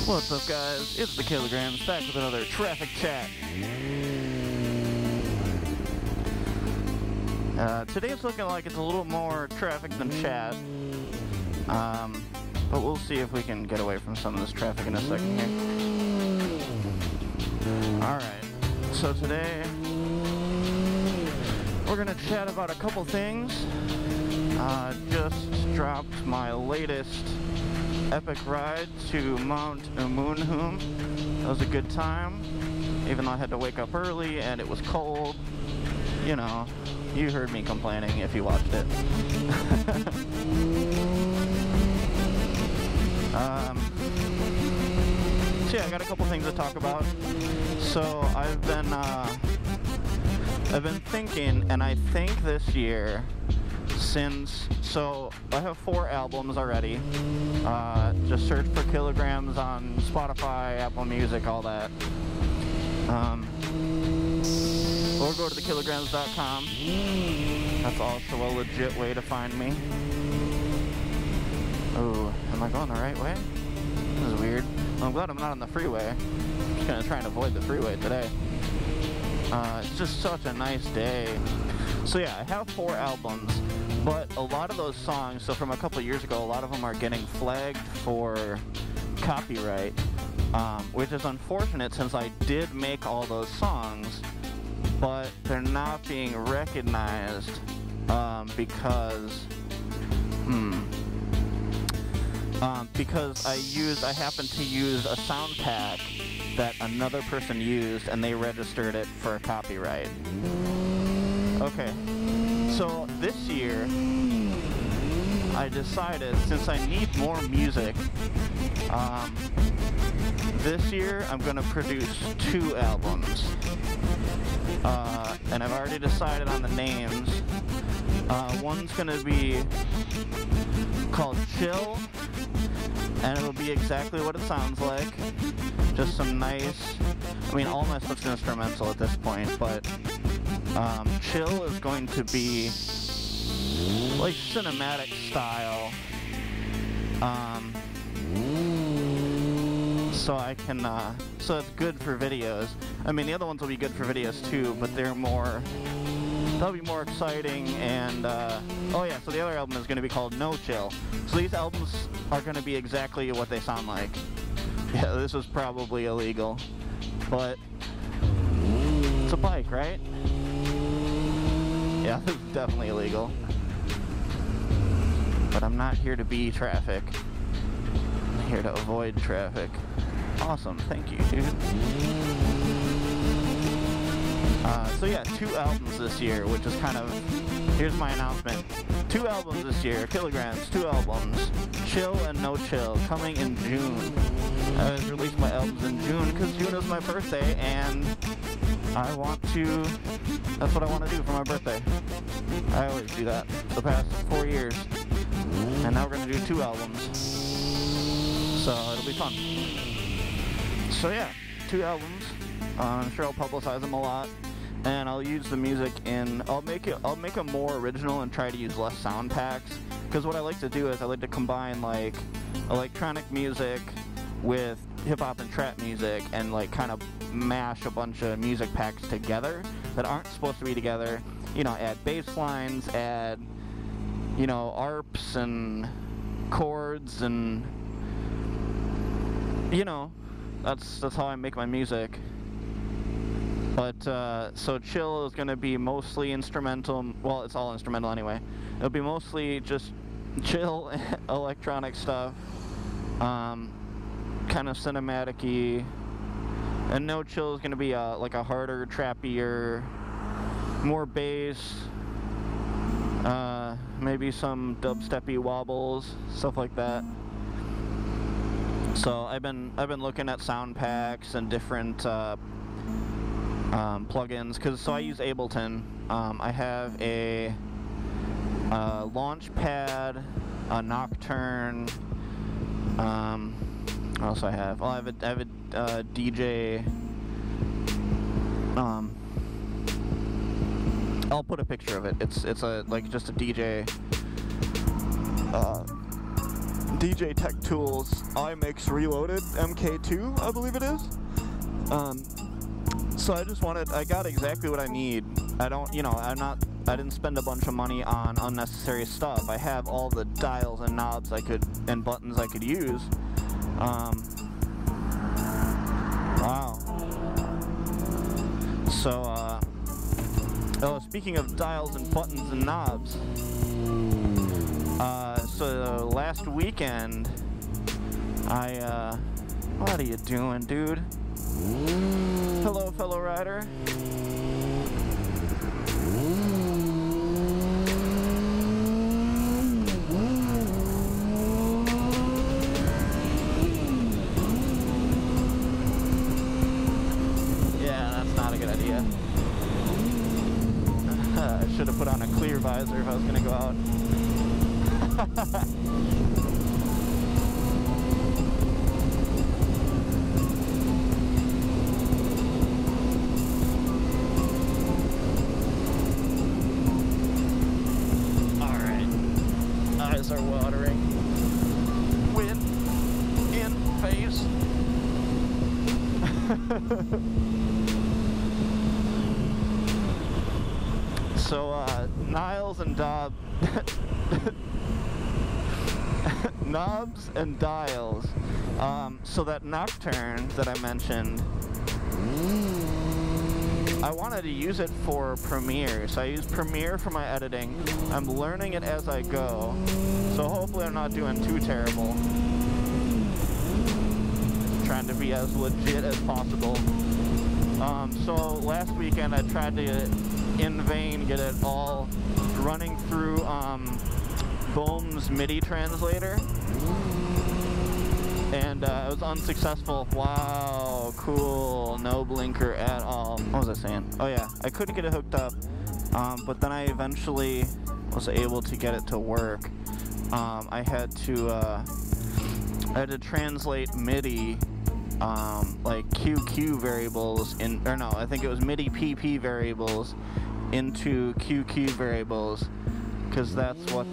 What's up, guys? It's the Kilograms, back with another traffic chat. Today's looking like it's a little more traffic than chat. But we'll see if we can get away from some of this traffic in a second here. Alright, so today we're gonna chat about a couple things. Just dropped my latest epic ride to Mount Umunhum. That was a good time, even though I had to wake up early and it was cold. You know, you heard me complaining if you watched it. So yeah, I got a couple things to talk about. So I've been thinking, and I think this year, so I have 4 albums already. Just search for Kilograms on Spotify, Apple Music, all that. Or go to thekilograms.com. That's also a legit way to find me. Oh, am I going the right way? This is weird. Well, I'm glad I'm not on the freeway. I'm just gonna try and avoid the freeway today. It's just such a nice day. So yeah, I have 4 albums, but a lot of those songs, so from a couple of years ago, a lot of them are getting flagged for copyright, which is unfortunate since I did make all those songs, but they're not being recognized because I happened to use a sound pack that another person used, and they registered it for copyright. Okay, so this year I decided, since I need more music, this year I'm gonna produce 2 albums, and I've already decided on the names. One's gonna be called Chill, and it'll be exactly what it sounds like. Just some nice, I mean, all my stuff's instrumental at this point, but Chill is going to be like cinematic style. So I can, so it's good for videos. I mean, the other ones will be good for videos too, but they'll be more exciting, and, oh yeah, so the other album is going to be called No Chill. So these albums are going to be exactly what they sound like. Yeah, this is probably illegal, but it's a bike, right? Yeah, this is definitely illegal. But I'm not here to be traffic. I'm here to avoid traffic. Awesome, thank you, dude. So yeah, 2 albums this year, which is kind of, here's my announcement. 2 albums this year, Kilograms, 2 albums, Chill and No Chill, coming in June. I released my albums in June because June is my birthday, and that's what I want to do for my birthday. I always do that the past 4 years. And now we're going to do 2 albums. So it'll be fun. So yeah, 2 albums. I'm sure I'll publicize them a lot. And I'll use the music I'll make them more original and try to use less sound packs. Because what I like to do is I like to combine like electronic music with hip-hop and trap music, and like kind of mash a bunch of music packs together that aren't supposed to be together. You know, add bass lines, add, you know, arps and chords, and, you know, that's how I make my music. But, so Chill is going to be mostly instrumental. Well, it's all instrumental anyway. It'll be mostly just chill electronic stuff, kind of cinematic-y. And No Chill is going to be like a harder, trappier, more bass, maybe some dubsteppy wobbles, stuff like that. So I've been looking at sound packs and different plugins, so I use Ableton. I have a Launchpad, a Nocturne. What else I have? Well, I have a DJ. I'll put a picture of it. It's like just a DJ DJ Tech Tools iMix Reloaded MK2, I believe it is. So I got exactly what I need. I didn't spend a bunch of money on unnecessary stuff. I have all the dials and knobs and buttons I could use. Wow. So, speaking of dials and buttons and knobs, so last weekend, what are you doing, dude? Hello, fellow rider. Yeah, that's not a good idea. I should have put on a clear visor if I was gonna go out. Alright. Eyes are watering. Wind in face. So, Niles and knobs and dials. So that Nocturne that I mentioned, I wanted to use it for Premiere. So I use Premiere for my editing. I'm learning it as I go. So hopefully I'm not doing too terrible. Trying to be as legit as possible. So last weekend I tried to, in vain, get it all running through Bohm's MIDI translator, and it was unsuccessful. Wow, cool, no blinker at all. What was I saying? Oh yeah, I couldn't get it hooked up, but then I eventually was able to get it to work. I had to translate MIDI, like QQ variables I think it was MIDI PP variables into QQ variables, because that's what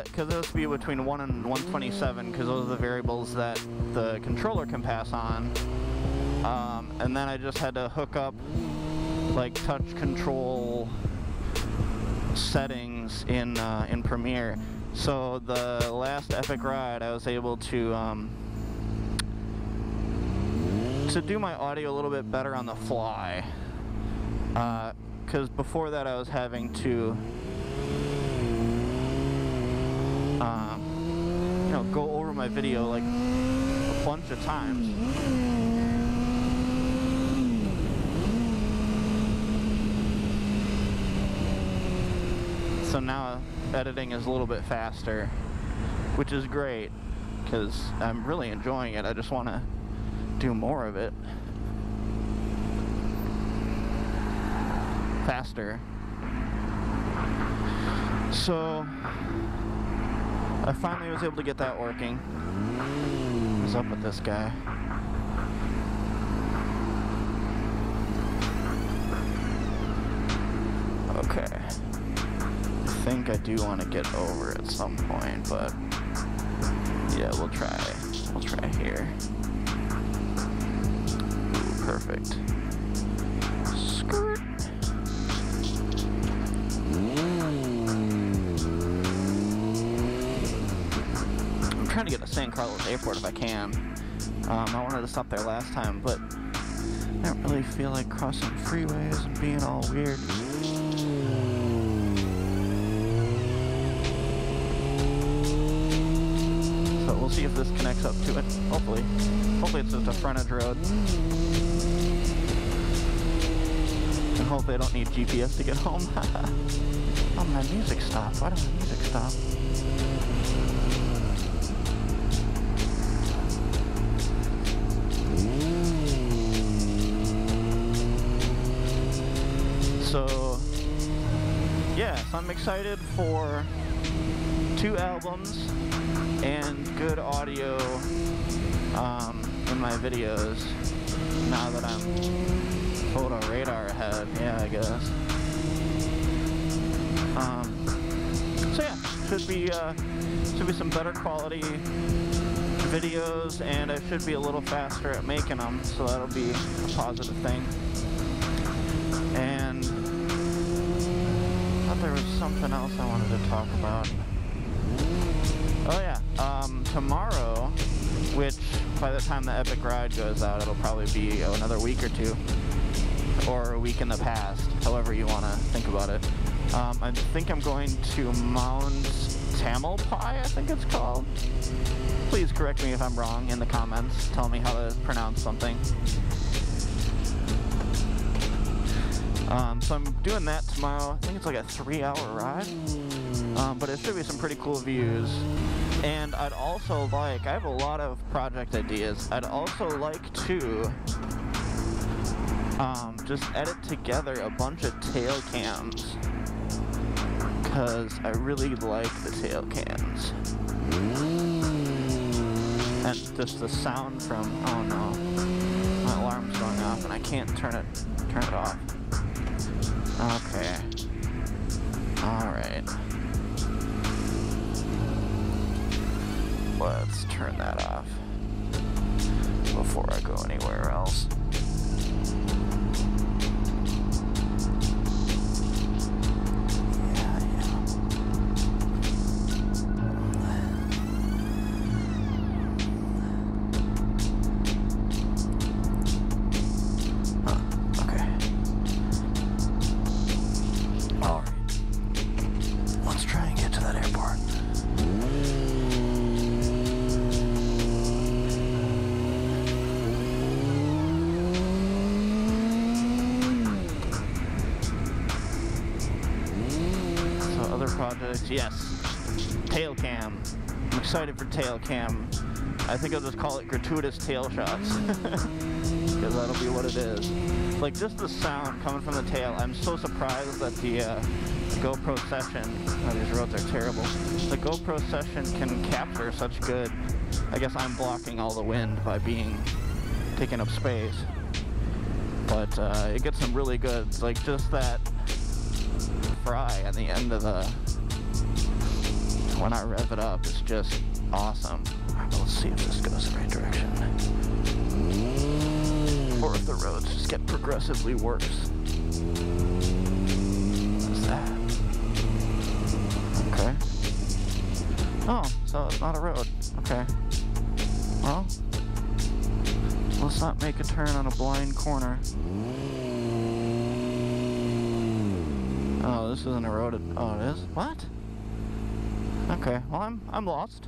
because it has to be between 1 and 127, because those are the variables that the controller can pass on. And then I just had to hook up like touch control settings in Premiere. So the last Epic Ride, I was able to do my audio a little bit better on the fly. Because before that I was having to go over my video like a bunch of times. So now editing is a little bit faster, which is great, because I'm really enjoying it. I just want to do more of it. Faster. So I finally was able to get that working. What's up with this guy? Okay. I think I do want to get over at some point, but yeah, we'll try here. Ooh, perfect. Skirt. I'm trying to get to San Carlos Airport if I can. I wanted to stop there last time, but I don't really feel like crossing freeways and being all weird. We'll see if this connects up to it. Hopefully it's just a frontage road. And hopefully I don't need GPS to get home. Oh, my music stopped. Why did my music stop? So, yeah, so I'm excited for 2 albums and good audio in my videos. now that I'm photo radar ahead. Yeah, I guess. So yeah, should be some better quality videos, and I should be a little faster at making them, so that'll be a positive thing. And I thought there was something else I wanted to talk about. Oh yeah, tomorrow, which by the time the Epic Ride goes out, it'll probably be another week or two, or a week in the past, however you want to think about it. I think I'm going to Mount Tamalpais, I think it's called. Please correct me if I'm wrong in the comments. Tell me how to pronounce something. So I'm doing that tomorrow. I think it's like a 3-hour ride. But it should be some pretty cool views. And I'd also like, I have a lot of project ideas. I'd also like to just edit together a bunch of tail cams, because I really like the tail cams. And just the sound from, oh no, my alarm's going off and I can't turn it off. Okay. Alright. Let's turn that off before I go anywhere else. Projects, yes. Tail cam. I'm excited for tail cam. I think I'll just call it gratuitous tail shots, because that'll be what it is. Like, just the sound coming from the tail. I'm so surprised that the GoPro Session, oh, these roads are terrible. The GoPro Session can capture such good, I guess I'm blocking all the wind by taking up space. But it gets some really good, like just that fry at the end of the, when I rev it up, it's just awesome. Alright, let's see if this goes the right direction, or if the roads just get progressively worse. What's that? Okay. Oh, so it's not a road. Okay. Well, let's not make a turn on a blind corner. Oh, this isn't eroded. Oh, it is? What? Okay, well, I'm lost.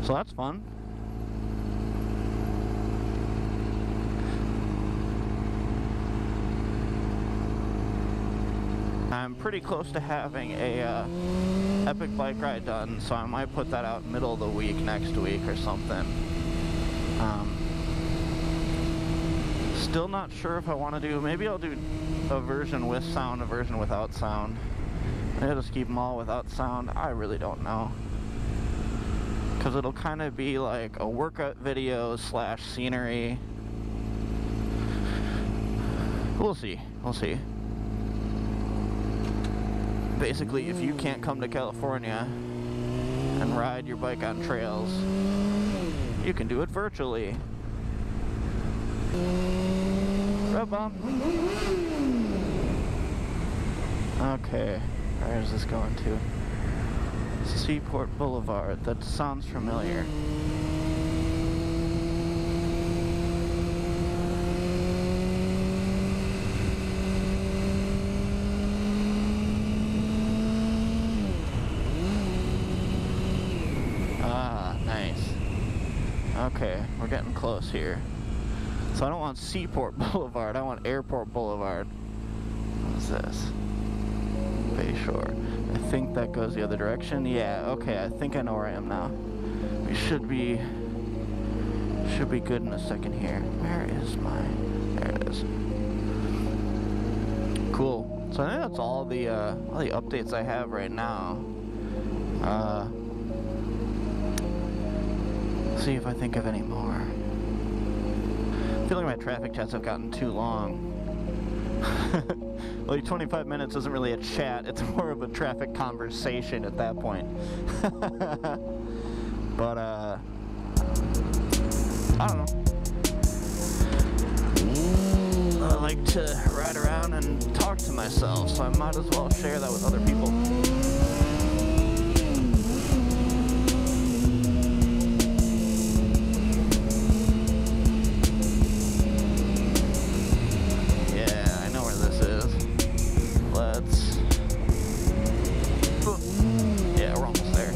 So that's fun. I'm pretty close to having a epic bike ride done, so I might put that out middle of the week next week or something. Still not sure if I want to do, maybe I'll do a version with sound, a version without sound. Maybe I'll just keep them all without sound. I really don't know. Because it'll kind of be like a workout video slash scenery. We'll see. We'll see. Basically, if you can't come to California and ride your bike on trails, you can do it virtually. Rub on. Okay, where is this going to? Seaport Boulevard. That sounds familiar. Ah, nice. Okay, we're getting close here. So I don't want Seaport Boulevard, I want Airport Boulevard. What's this? Bayshore. I think that goes the other direction. Yeah, okay, I think I know where I am now. We should be good in a second here. Where is my, there it is. Cool. So I think that's all the updates I have right now. See if I think of any more. feel like my traffic chats have gotten too long. Like 25 minutes isn't really a chat, it's more of a traffic conversation at that point. But, I don't know. I like to ride around and talk to myself, so I might as well share that with other people. Yeah, I know where this is. Let's... Yeah, we're almost there.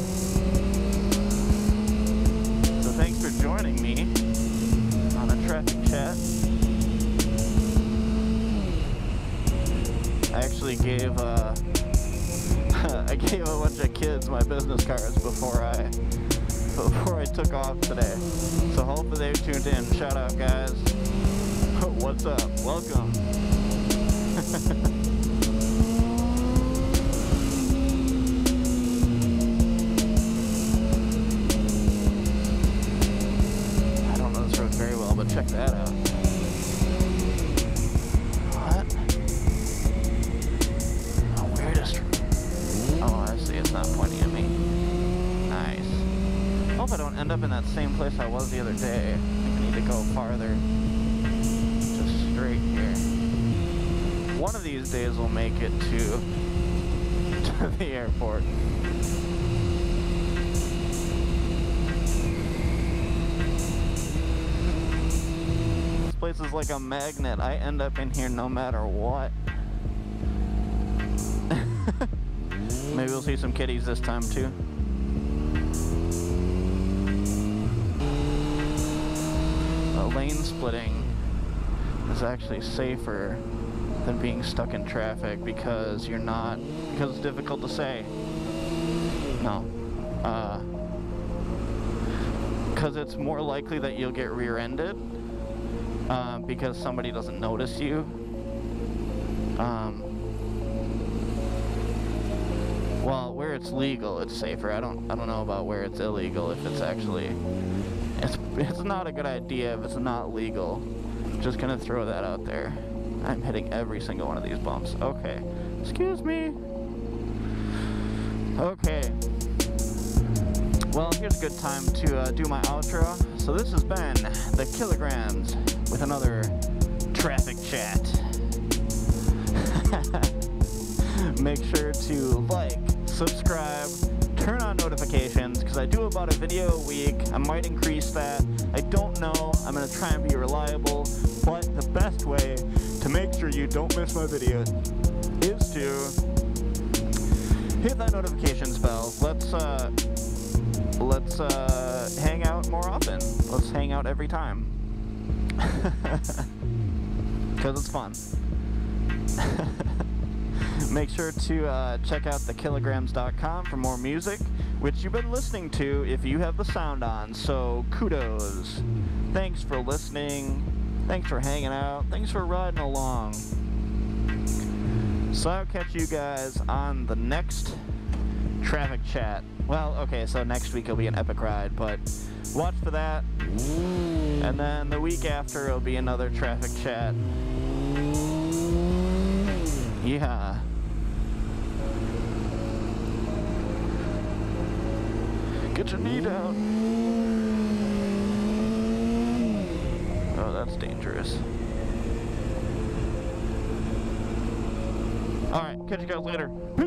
So thanks for joining me on a traffic chat. I actually gave I gave a bunch of kids my business cards before I took off today. So hopefully they tuned in. Shout out, guys. What's up? Welcome. I don't know this road very well, but check that out. It's not pointing at me. Nice. Hope I don't end up in that same place I was the other day. I think I need to go farther. Just straight here. One of these days we'll make it to the airport. This place is like a magnet. I end up in here no matter what. Maybe we'll see some kitties this time too. Lane splitting is actually safer than being stuck in traffic because it's difficult to say. No. Because it's more likely that you'll get rear-ended because somebody doesn't notice you. Well, where it's legal, it's safer. I don't know about where it's illegal. If it's actually, it's not a good idea if it's not legal. Just gonna throw that out there. I'm hitting every single one of these bumps. Okay, excuse me. Okay. Well, here's a good time to do my outro. So this has been the Kilograms with another traffic chat. Make sure to like, subscribe, turn on notifications, because I do about a video a week. I might increase that. I don't know. I'm going to try and be reliable, but the best way to make sure you don't miss my videos is to hit that notifications bell. Let's hang out more often. Let's hang out every time. Because it's fun. Make sure to check out thekilograms.com for more music, which you've been listening to if you have the sound on, so kudos. Thanks for listening, thanks for hanging out, thanks for riding along. So I'll catch you guys on the next traffic chat. Well, okay, so next week will be an epic ride, but watch for that. And then the week after it'll be another traffic chat. Yeah. Get your knee down. Oh, that's dangerous. Alright, catch you guys later. Peace.